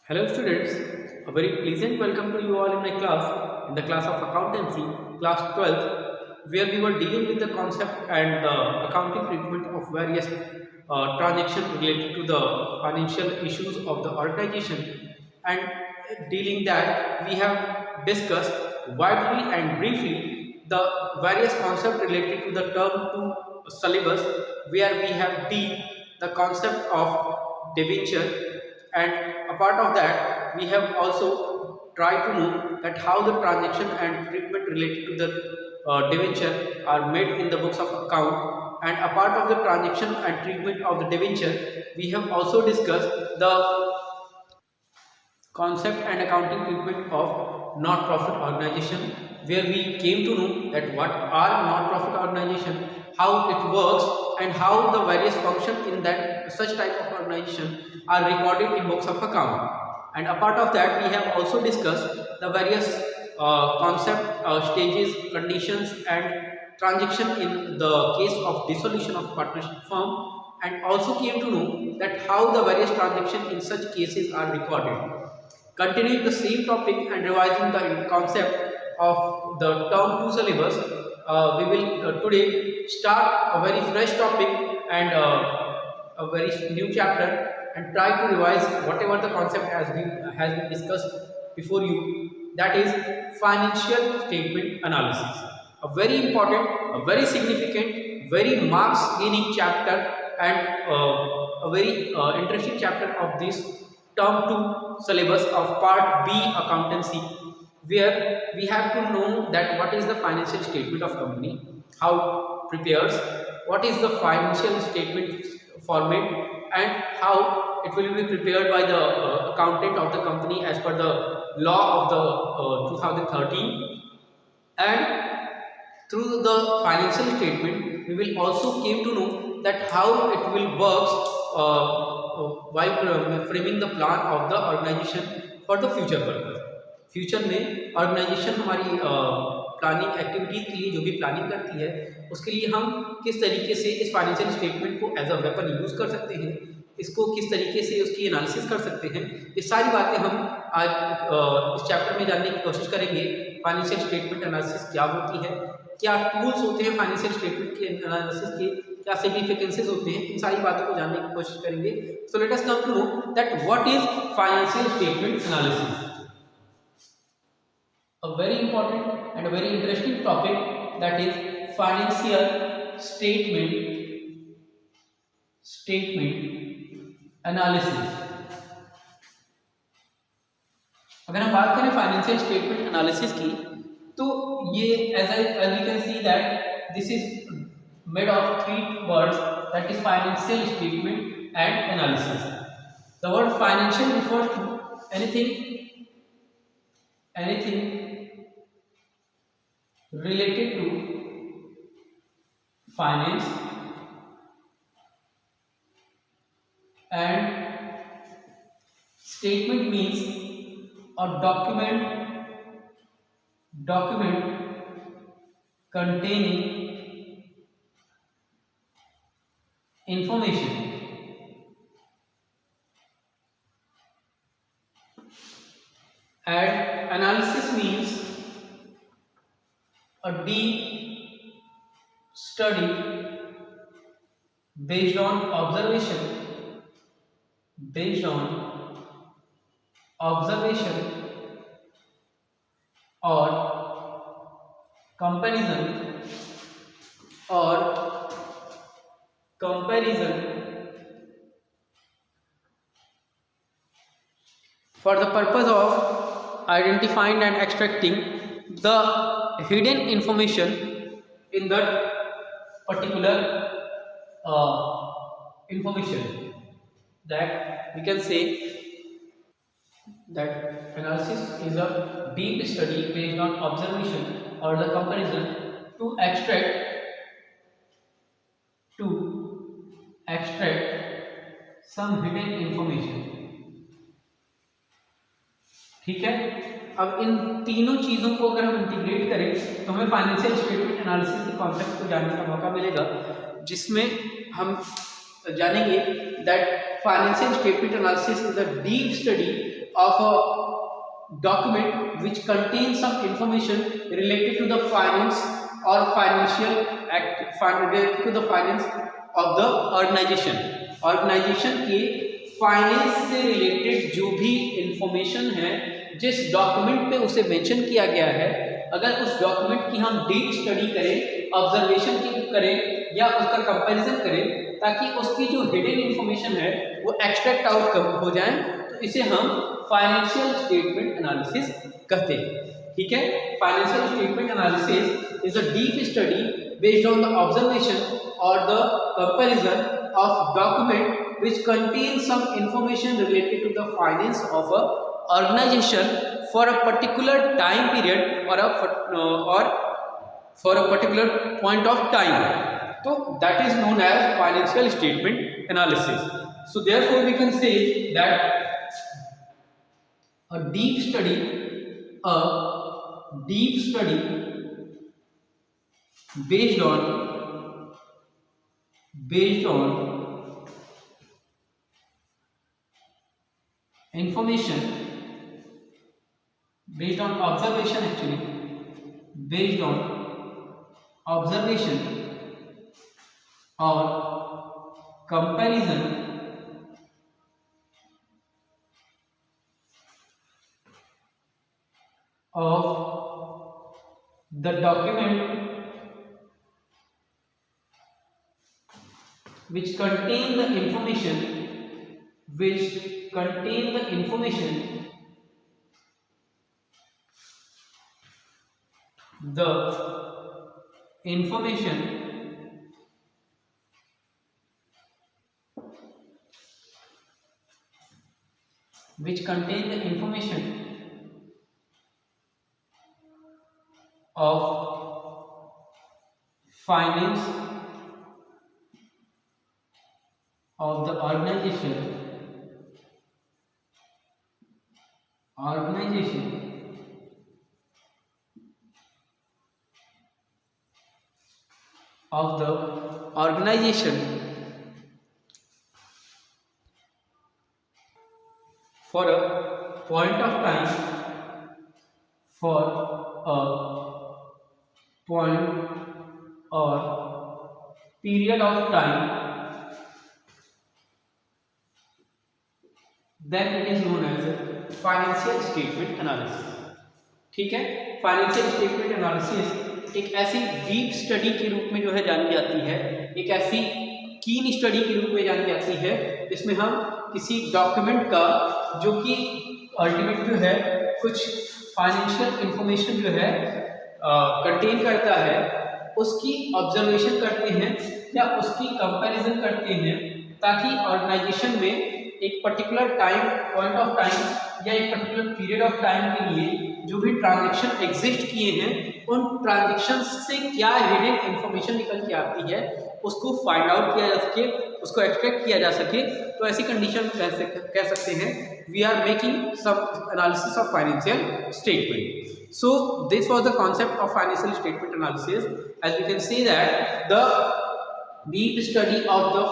Hello students, a very pleasant welcome to you all in my class, in the class of accountancy, class 12th, where we were dealing with the concept and the accounting treatment of various transactions related to the financial issues of the organization. And dealing that, we have discussed widely and briefly the various concepts related to the term 2 syllabus, where we have the concept of debenture, and apart of that we have also tried to know that how the transaction and treatment related to the debenture are made in the books of account. And apart of the transaction and treatment of the debenture, we have also discussed the concept and accounting treatment of not-profit organization, where we came to know that what are not-profit organization, how it works, and how the various functions in that such type of organization are recorded in books of account. And apart of that, we have also discussed the various stages, conditions, and transaction in the case of dissolution of partnership firm, and also came to know that how the various transactions in such cases are recorded. Continuing the same topic and revising the concept of the term 2 syllabus, we will today start a very fresh topic and a very new chapter, and try to revise whatever the concept has been discussed before you, that is financial statement analysis. A very important, a very significant, very marks gaining chapter, and a very interesting chapter of this term 2 syllabus of part B accountancy, where we have to know that what is the financial statement of company, how prepares, what is the financial statement format, and how it will be prepared by the accountant of the company as per the law of the 2013. And through the financial statement, we will also came to know that how it will works while framing the plan of the organization for the future purpose. Future में organisation हमारी planning activities के लिए जो भी planning करती है, उसके लिए हम किस तरीके से इस फाइनेंशियल स्टेटमेंट को एज अ वेपन यूज कर सकते हैं, इसको किस तरीके से उसकी एनालिसिस कर सकते हैं, ये सारी बातें हम आज इस चैप्टर में जानने की कोशिश करेंगे। फाइनेंशियल स्टेटमेंट एनालिसिस क्या होती है, क्या टूल्स होते हैं फाइनेंशियल स्टेटमेंट के एनालिसिस के, क्या सिग्निफिकेंसेस होते हैं, इन सारी बातों को जानने की कोशिश करेंगे। So let us come to know that what is financial statement analysis. A very important and a very interesting topic, that is financial statement analysis। अगर हम बात करें फाइनेंशियल स्टेटमेंट एनालिसिस की, तो ये as we can see that this is made of 3 words, that is financial statement and analysis। The word financial refers to anything related to finance, and statement means a document containing information and analysis means a deep study based on observation or comparison for the purpose of identifying and extracting the hidden information in that particular information, that we can say that analysis is a deep study based on observation or the comparison to extract some hidden information। ठीक है, अब इन तीनों चीजों को अगर हम integrate करें तो हमें फाइनेंशियल स्टेटमेंट एनालिसिस के कॉन्सेप्ट को जानने का मौका मिलेगा, जिसमें हम जानेंगे that financial statement analysis is a deep study of a document which contains some information related to the finance or financial act related to the finance of the organisation के फाइनेंस से रिलेटेड जो भी information है जिस document पे उसे mention किया गया है, अगर उस डॉक्यूमेंट की हम डीप स्टडी करें, ऑब्जर्वेशन की करें या उसका कंपैरिजन करें ताकि उसकी जो हिडन इंफॉर्मेशन है वो एक्सट्रैक्ट आउट हो जाए, तो इसे हम फाइनेंशियल स्टेटमेंट एनालिसिस कहते हैं। ठीक है, financial statement analysis is a deep study based on the observation और the comparison of document which contains some information related to the finance of a organization for a particular time period or for a particular point of time. So that is known as financial statement analysis. So therefore we can say that a deep study based on information, based on observation, actually based on observation or comparison of the document which contain the information which contain the information of finance of the organization of the organization for a point of time, for a point or period of time, then it is known as financial statement analysis. ठीक है, financial statement analysis एक ऐसी deep study के रूप में जो है जानी जाती है, एक ऐसी कीन स्टडी के रूप में जानी जाती है जिसमें हम किसी डॉक्यूमेंट का जो कि अल्टीमेट जो है कुछ फाइनेंशियल इंफॉर्मेशन जो है कंटेन करता है, उसकी ऑब्जर्वेशन करते हैं या उसकी कंपैरिजन करते हैं ताकि ऑर्गेनाइजेशन में एक particular time, point of time या एक पर्टिकुलर पीरियड ऑफ टाइम के लिए जो भी ट्रांजैक्शन एग्जिस्ट किए हैं उन ट्रांजैक्शन से क्या हिडन इंफॉर्मेशन निकल के आती है उसको फाइंड आउट किया जा सके, उसको एक्सट्रैक्ट किया जा सके। तो ऐसी कंडीशन में कह सकते हैं we are making some analysis of financial statement. So this was the concept of financial statement analysis. As we can see that the deep study of the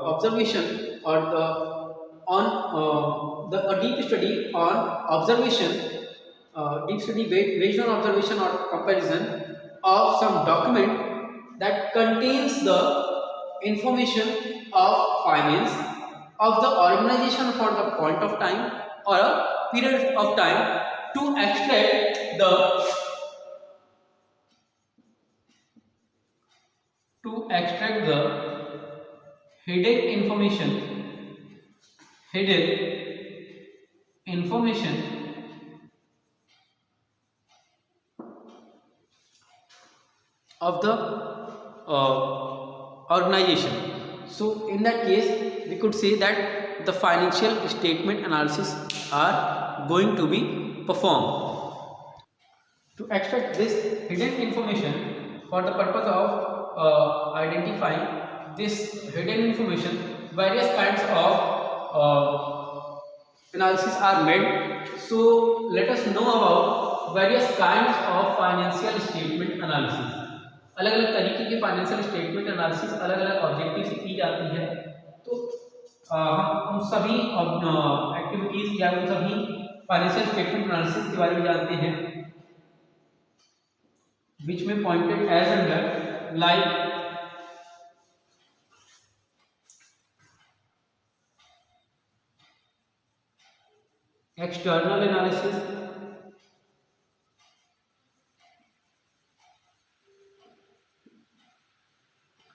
observation or a deep study on observation, deep study based on observation or comparison of some document that contains the information of finance of the organization for the point of time or a period of time to extract the hidden information of the organization. So in that case we could say that the financial statement analysis are going to be performed. To extract this hidden information for the purpose of identifying this hidden information, various kinds of analysis are made. So let us know about various kinds of financial statement analysis. अलग अलग तरीके के financial statement analysis अलग अलग objective से की जाती है। तो हम उन सभी एक्टिविटीज या उन सभी फाइनेंशियल स्टेटमेंट एनालिसिस के बारे में जानते हैं विच में pointed as under like external analysis,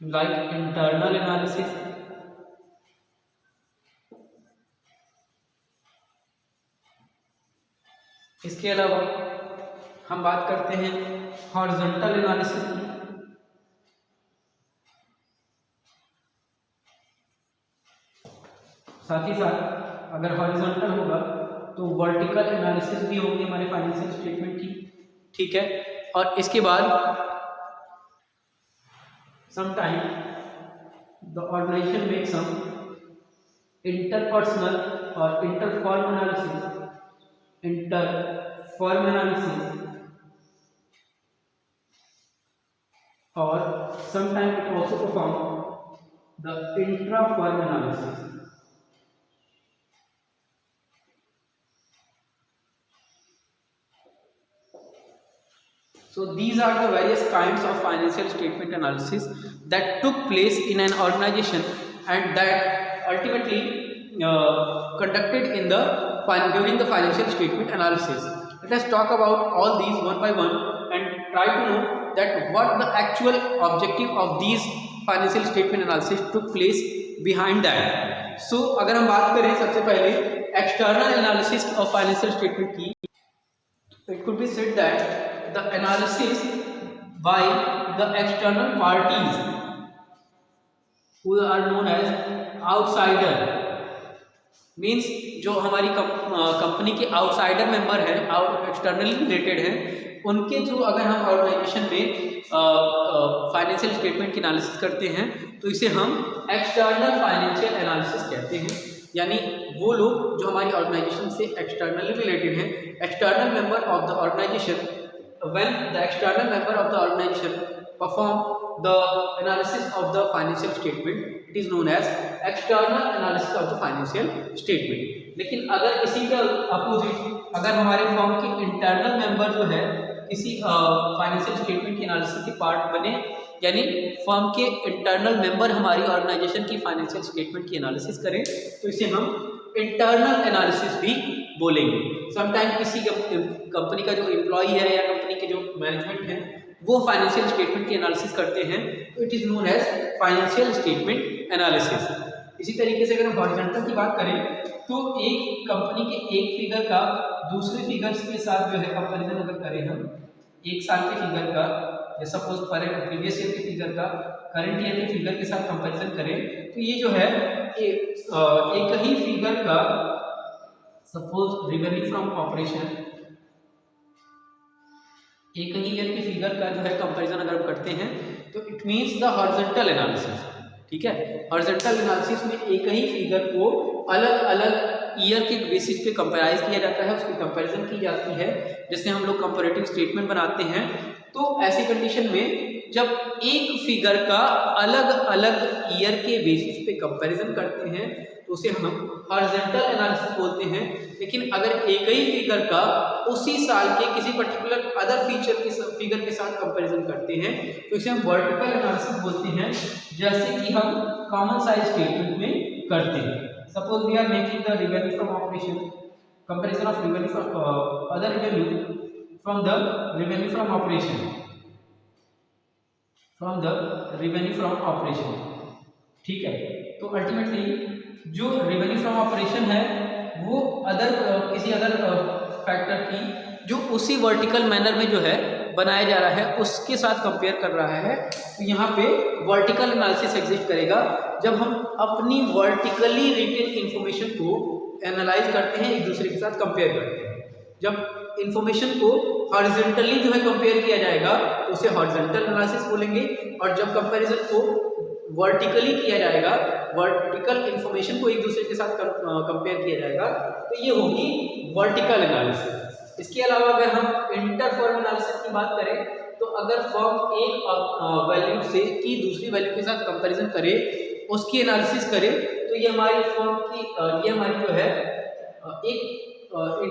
like internal analysis, इसके अलावा हम बात करते हैं हॉरिजॉन्टल एनालिसिस की, साथ ही साथ अगर हॉरिजॉन्टल होगा तो वर्टिकल एनालिसिस भी होगी हमारे फाइनेंशियल स्टेटमेंट की, ठीक है। और इसके बाद sometime the organisation make some interpersonal और इंटरफर्म एनालिसिस और sometime it also perform the intrafirm analysis. So these are the various kinds of financial statement analysis that took place in an organization and that ultimately conducted in the during the financial statement analysis. Let us talk about all these one by one and try to know that what the actual objective of these financial statement analysis took place behind that. So अगर हम बात करें सबसे पहले external analysis of financial statement की, it could be said that the analysis by the external parties who are known as outsider means जो हमारी company के आउटसाइडर मेंबर हैं और एक्सटर्नली रिलेटेड हैं, उनके थ्रू अगर हम ऑर्गेनाइजेशन में फाइनेंशियल स्टेटमेंट की एनालिसिस करते हैं तो इसे हम एक्सटर्नल फाइनेंशियल एनालिसिस कहते हैं। यानी वो लोग जो हमारी ऑर्गेनाइजेशन से एक्सटर्नली रिलेटेड हैं, external member of the organisation, when the external member of the organization perform the analysis of the financial statement, it is known as external analysis of the financial statement। लेकिन अगर इसी का opposite अगर हमारे firm के internal member जो है किसी फाइनेंशियल स्टेटमेंट की एनालिसिस के पार्ट बने, यानी फर्म के इंटरनल मेंबर हमारी ऑर्गेनाइजेशन की फाइनेंशियल स्टेटमेंट की एनालिसिस करें तो इसे हम इंटरनल एनालिसिस भी बोलेंगे। समटाइम किसी कंपनी का जो एम्प्लॉय है या कंपनी के जो मैनेजमेंट है वो फाइनेंशियल स्टेटमेंट की एनालिसिस करते हैं तो it is known as financial statement analysis. इसी तरीके से अगर हम हॉरिजॉन्टल की बात करें तो एक कंपनी के एक फिगर का दूसरे फिगर्स के साथ जो है कंपैरिजन अगर करें हम एक साल के फिगर का या सपोज प्रीवियस ईयर के फिगर का करंट ईयर के फिगर के साथ कंपैरिजन करें तो ये जो है एक ही फिगर का सपोज रेवेन्यू फ्रॉम ऑपरेशन, एक ही ईयर के फिगर का जो है कंपैरिजन अगर हम करते हैं तो it means the horizontal analysis, ठीक है। हॉरिजॉन्टल एनालिसिस में एक ही फिगर को अलग अलग ईयर के बेसिस पे कंपेराइज किया जाता है, उसकी कंपैरिजन की जाती है, जिससे हम लोग कंपैरेटिव स्टेटमेंट बनाते हैं। तो ऐसी कंडीशन में जब एक फिगर का अलग अलग ईयर के बेसिस पे कंपैरिजन करते हैं तो उसे हम हॉरिजॉन्टल एनालिसिस बोलते हैं। लेकिन अगर एक ही फिगर का उसी साल के किसी पर्टिकुलर अदर फिगर के साथ कंपैरिजन करते हैं तो इसे हम वर्टिकल एनालिसिस बोलते हैं, जैसे कि हम कॉमन साइज स्टेटमेंट में करते हैं। Suppose we are making the revenue from operation, comparison of revenue from other revenue from the revenue from operation, from the revenue from operation, ठीक है। तो अल्टीमेटली जो रेवेन्यू फ्रॉम ऑपरेशन है वो किसी अदर फैक्टर की जो उसी वर्टिकल मैनर में जो है बनाया जा रहा है उसके साथ कंपेयर कर रहा है। तो यहाँ पे वर्टिकल एनालिसिस एग्जिस्ट करेगा जब हम अपनी वर्टिकली रिटेन इंफॉर्मेशन को एनालाइज करते हैं, एक दूसरे के साथ कंपेयर करते हैं। जब इंफॉर्मेशन को हॉरिजॉन्टली जो है कंपेयर किया जाएगा तो उसे हॉरिजॉन्टल एनालिसिस बोलेंगे, और जब कंपैरिजन को वर्टिकली किया जाएगा, वर्टिकल इंफॉर्मेशन को एक दूसरे के साथ कंपेयर किया जाएगा तो ये होगी वर्टिकल एनालिसिस। इसके अलावा अगर हम इंटरफर्म एनालिसिस की बात करें तो अगर फर्म एक वैल्यू से की दूसरी वैल्यू के साथ कंपैरिजन करे, उसकी एनालिसिस करे तो ये हमारी फर्म की ये हमारी जो है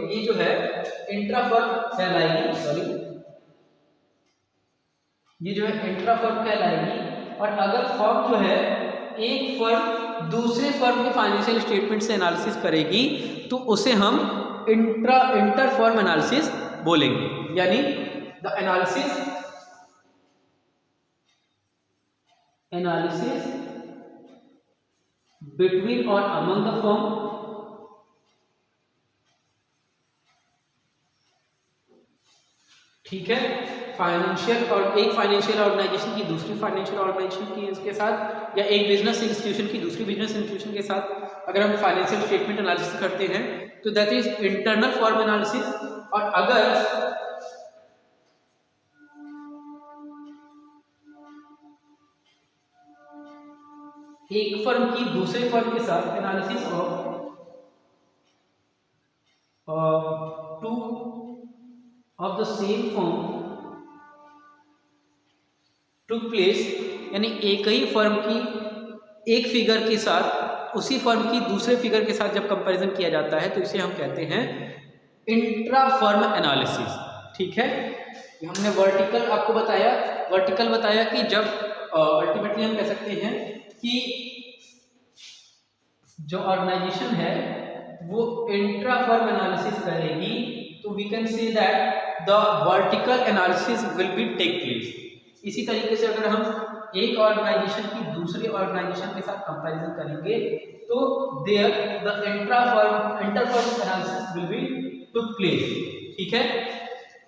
ये जो है इंट्रा फर्म कहलाएगी, सॉरी ये जो है इंट्रा फर्म कहलाएगी। और अगर फर्म जो है एक फर्म दूसरे फर्म के फाइनेंशियल स्टेटमेंट से एनालिसिस करेगी तो उसे हम इंटर फर्म एनालिसिस बोलेंगे, यानी द एनालिसिस बिटवीन और अमंग द फर्म ठीक है, फाइनेंशियल और एक फाइनेंशियल ऑर्गेनाइजेशन की दूसरी फाइनेंशियल ऑर्गेनाइजेशन की इसके साथ, या एक बिजनेस इंस्टीट्यूशन की दूसरी बिजनेस इंस्टीट्यूशन के साथ अगर हम फाइनेंशियल स्टेटमेंट एनालिसिस करते हैं तो that is internal form analysis. और अगर एक फर्म की दूसरे फर्म के साथ analysis of two of the same firm took place, यानी एक ही फर्म की एक फिगर के साथ उसी फर्म की दूसरे फिगर के साथ जब कंपैरिजन किया जाता है तो इसे हम कहते हैं इंट्रा फर्म एनालिसिस। ठीक है, हमने वर्टिकल आपको बताया, वर्टिकल बताया कि जब अल्टीमेटली हम कह सकते हैं कि जो ऑर्गेनाइजेशन है वो इंट्रा फर्म एनालिसिस करेगी तो we can say that the vertical analysis will be take place. इसी तरीके से अगर हम एक ऑर्गेनाइजेशन की दूसरे ऑर्गेनाइजेशन के साथ कंपैरिजन करेंगे तो there the inter firm analysis will be took place. ठीक है,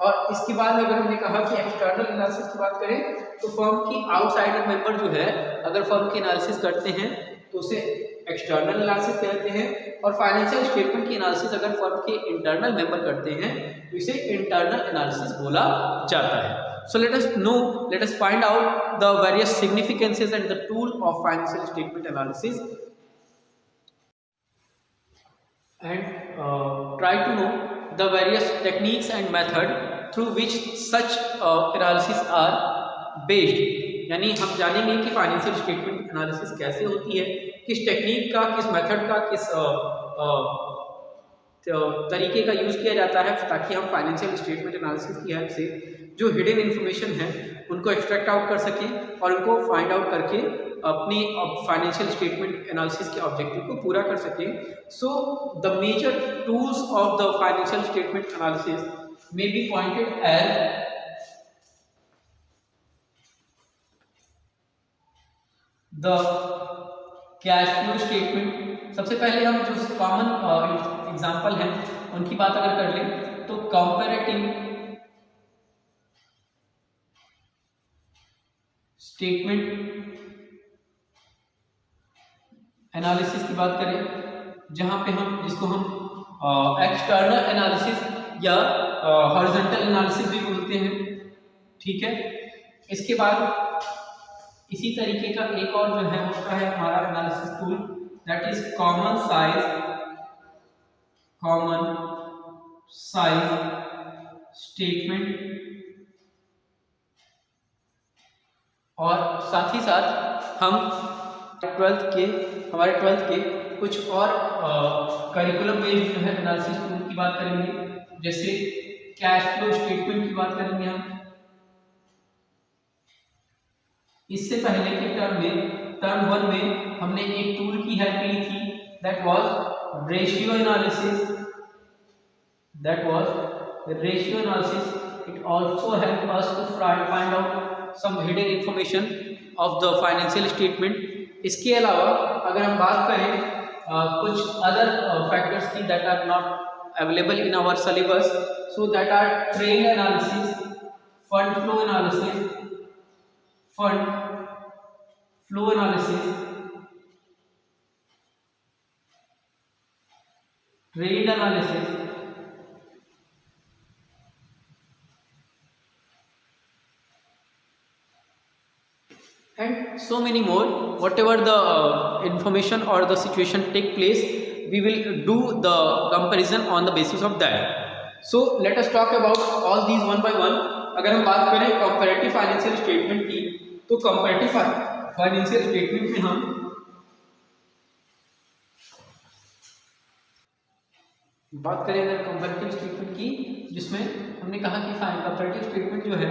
और इसके बाद अगर हमने कहा कि एक्सटर्नल एनालिसिस की बात करें तो फर्म की आउटसाइडर मेंबर जो है अगर फर्म की एनालिसिस करते हैं तो उसे एक्सटर्नल एनालिसिस कहते हैं, और फाइनेंशियल स्टेटमेंट की एनालिसिस अगर फर्म के इंटरनल मेंबर करते हैं तो इसे इंटरनल एनालिसिस बोला जाता है। So let us find out the various significances and the tool of financial statement analysis and try to know the various techniques and method through which such analysis are based। यानी हम जानेंगे कि financial statement analysis कैसे होती है, किस technique का, किस मेथड का, किस तरीके का यूज़ किया जाता है ताकि हम फाइनेंशियल स्टेटमेंट एनालिसिस की हेल्प से जो हिडन इन्फॉर्मेशन है उनको एक्सट्रैक्ट आउट कर सकें और उनको फाइंड आउट करके अपनी फाइनेंशियल स्टेटमेंट एनालिसिस के ऑब्जेक्टिव को पूरा कर सकें। So the major tools of the financial statement analysis may be pointed as the cash flow statement. सबसे पहले हम जो कॉमन एग्जांपल हैं उनकी बात अगर कर लें तो कंपैरेटिव स्टेटमेंट एनालिसिस की बात करें जहां पे हम जिसको हम एक्सटर्नल एनालिसिस या हॉरिजॉन्टल एनालिसिस भी बोलते हैं। ठीक है, इसके बाद इसी तरीके का एक और जो है उसका है हमारा analysis tool that is common size statement. और साथ ही साथ हम हमारे ट्वेल्थ के कुछ और करिकुलम बेस्ड जो है एनालिसिस टूल की बात करेंगे, जैसे कैश फ्लो स्टेटमेंट की बात करेंगे हम। इससे पहले के टर्म 1 में हमने एक टूल की हेल्प ली थी that was ratio analysis. It also help us to find out some hidden information of the financial statement. इसके अलावा अगर हम बात करें कुछ अदर फैक्टर्स की that are not available in our syllabus, so that are trend analysis, fund flow analysis, trade analysis, and so many more. Whatever the information or the situation take place, we will do the comparison on the basis of that. So let us talk about all these one by one. अगर हम बात करें comparative financial statement की तो comparative financial statement में हम बात करें अगर कंपैरेटिव स्टेटमेंट की, जिसमें हमने कहा कि कंपैरेटिव स्टेटमेंट जो है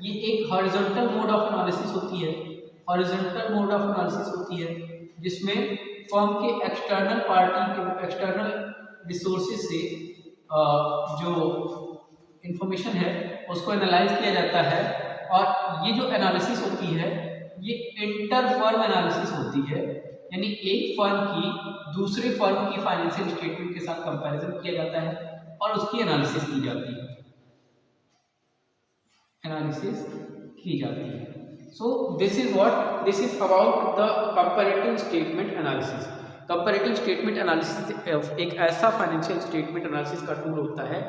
ये एक हॉरिजॉन्टल मोड ऑफ एनालिसिस होती है, हॉरिजॉन्टल मोड ऑफ एनालिसिस होती है, जिसमें फर्म के एक्सटर्नल पार्टी के एक्सटर्नल रिसोर्सेज से जो इंफॉर्मेशन है उसको एनालाइज किया जाता है। और ये जो एनालिसिस होती है ये इंटर फर्म एनालिसिस होती है, यानी एक फर्म की दूसरे फर्म की फाइनेंशियल स्टेटमेंट के साथ कंपैरिजन किया जाता है और उसकी एनालिसिस की जाती है, एनालिसिस की जाती है। So this is about the comparative statement analysis. Comparative statement analysis एक ऐसा फाइनेंशियल स्टेटमेंट एनालिसिस का टूल होता है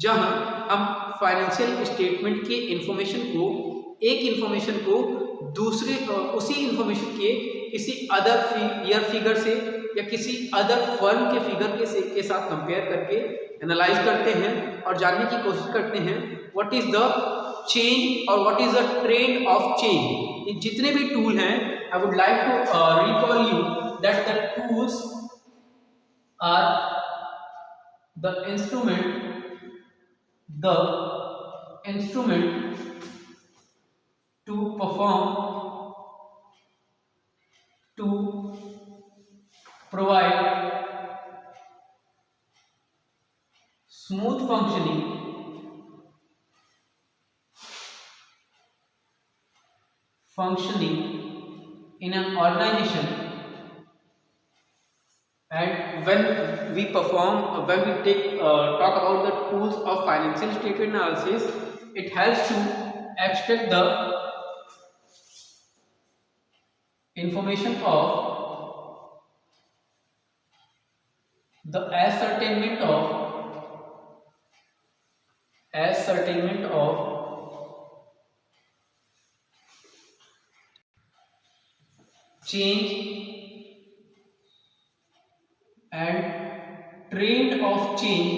जहां हम फाइनेंशियल स्टेटमेंट के इंफॉर्मेशन को, एक इंफॉर्मेशन को दूसरे उसी इंफॉर्मेशन के किसी अदर ईयर फिगर से या किसी अदर फर्म के फिगर के साथ कंपेयर करके एनालाइज करते हैं और जानने की कोशिश करते हैं व्हाट इज द चेंज और what is the trend of change. ये जितने भी टूल हैं, I would like to recall you that the tools are the instrument to provide smooth functioning in an organization, and when we talk about the tools of financial statement analysis, it helps to extract the information of the ascertainment of change and trend of change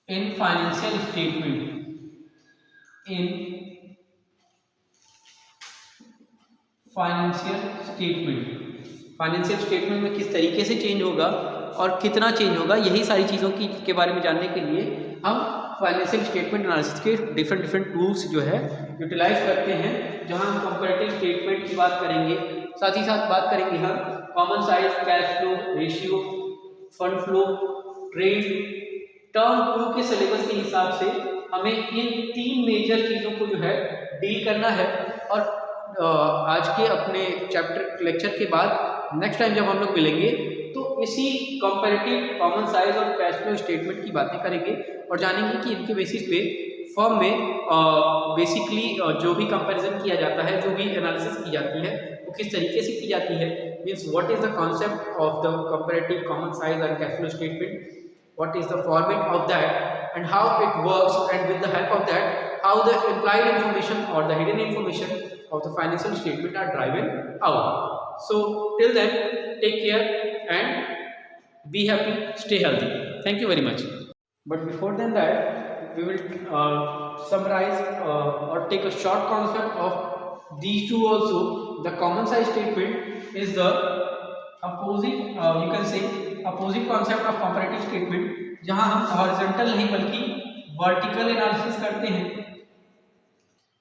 in financial statement, financial statement में किस तरीके से change होगा और कितना change होगा, यही सारी चीज़ों के बारे में जानने के लिए हम फाइनेंशियल स्टेटमेंट एनालिसिस के डिफरेंट टूल्स जो है यूटिलाइज करते हैं, जहां हम कंपैरेटिव स्टेटमेंट की बात करेंगे, साथ ही साथ बात करेंगे हम common size, cash flow ratio, fund flow, trade. Term 2 के सिलेबस के हिसाब से हमें इन 3 मेजर चीज़ों को जो है डील करना है। और आज के अपने चैप्टर लेक्चर के बाद नेक्स्ट टाइम जब हम लोग मिलेंगे तो इसी कंपैरेटिव, कॉमन साइज और कैश फ्लो स्टेटमेंट की बातें करेंगे और जानेंगे कि इनके बेसिस पे फर्म में बेसिकली जो भी कंपैरिजन किया जाता है, जो भी एनालिसिस की जाती है वो किस तरीके से की जाती है, means what is the concept of the comparative, common size और cash flow statement, what is the format of that and how it works, and with the help of that how the implied information or the hidden information of the financial statement are driven out. So till then, take care and be happy, stay healthy. Thank you very much. But before then that, we will summarize or take a short concept of these two also. The common size statement is the opposite, you can say opposite concept of comparative statement, जहां हम horizontal नहीं बल्कि vertical analysis करते हैं,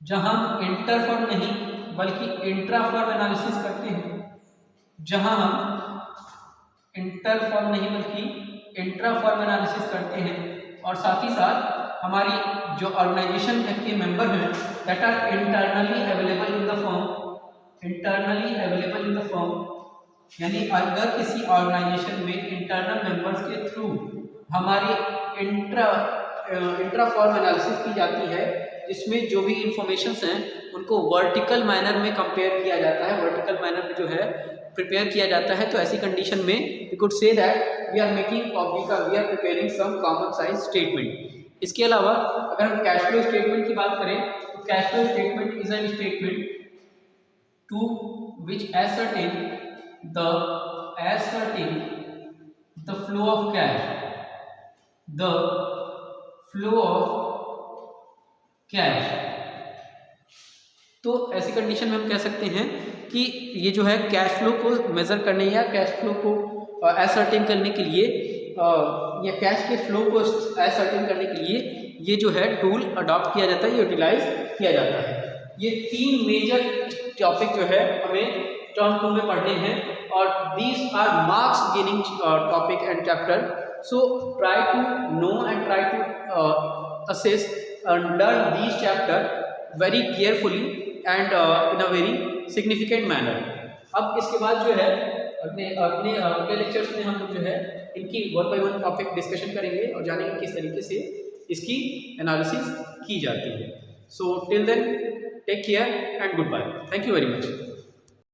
जहां हम inter firm नहीं बल्कि इंट्रा फर्म एनालिसिस करते हैं, जहां हम इंटर फर्म नहीं बल्कि इंट्रा फर्म एनालिसिस करते हैं, और साथ ही साथ हमारी जो ऑर्गेनाइजेशन के मेंबर हैं that are internally available in the firm, यानी अगर किसी ऑर्गेनाइजेशन में इंटरनल मेंबर्स के थ्रू हमारी इंट्रा फर्म एनालिसिस की जाती है, जिसमें जो भी इंफॉर्मेशंस हैं उनको वर्टिकल मैनर में कंपेयर किया जाता है, वर्टिकल मैनर में जो है प्रिपेयर किया जाता है, तो ऐसी कंडीशन में we could say that we are preparing some common size statement. इसके अलावा अगर हम कैश फ्लो स्टेटमेंट की बात करें तो cash flow statement is an statement to which ascertain the flow of cash, तो ऐसी कंडीशन में हम कह सकते हैं कि ये जो है कैश फ्लो को मेजर करने या कैश फ्लो को एसर्टेन करने के लिए या कैश के फ्लो को एसर्टेन करने के लिए ये जो है टूल अडॉप्ट किया जाता है, यूटिलाइज किया जाता है। ये 3 मेजर टॉपिक जो है हमें टर्म 2 में पढ़ने हैं और these are marks gaining topic and chapter. So try to know and try to assess and learn these chapter very carefully and in a very significant manner। अब इसके बाद जो है अपने अगले लेक्चर्स में हम लोग जो है इनकी 1 by 1 टॉपिक डिस्कशन करेंगे और जानेंगे किस तरीके से इसकी एनालिसिस की जाती है। So till then take care and goodbye. Thank you very much.